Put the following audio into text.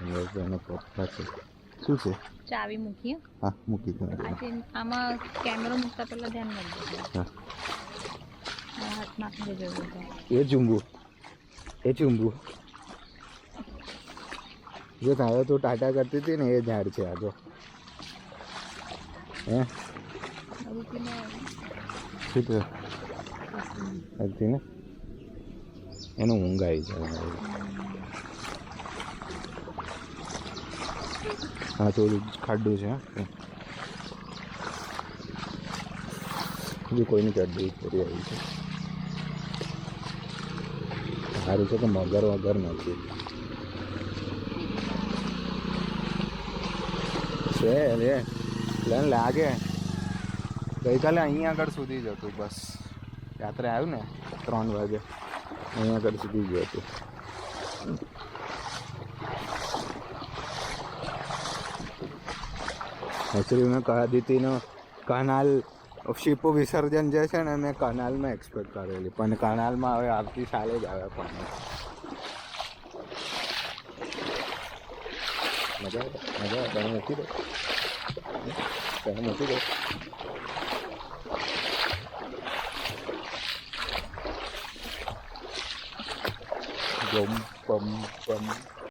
એનો પપ્પા છે. શું છે? ચાવી મૂકી. હા મૂકી દો. આજે આમાં કેમેરો મૂકતા પહેલા ધ્યાન રાખજો. હા હાથમાં આપી દેજો બધા. એ ચુંબુ જો તારે તો ટાટા કરતી હતી ને એ ઝાડ છે આ જો. હે શું થયું? હતી ને એનું ઊંઘ આવી જાય. હા થોડું ખાડું છે. હજુ કોઈની ચડ્ડી ફરી આવી છે. સારું છે કે મગર વગર નથી છે રે. પ્લેન લાગે ગઈકાલે અહીંયા આગળ સુધી જ હતું. બસ રાત્રે આવ્યું ને 3 વાગે અહીંયા આગળ સુધી ગયું હતું. એકચ્યુઅલી મેં કહી દીધી ને કનાલ શિપ વિસર્જન જે છે ને મેં કનાલમાં એક્સપેક્ટ કરેલી પણ કનાલમાં હવે આવતી સાલે જ આવે પાણી. મજા આવે તને મૂકી દો ગમ પમ પમ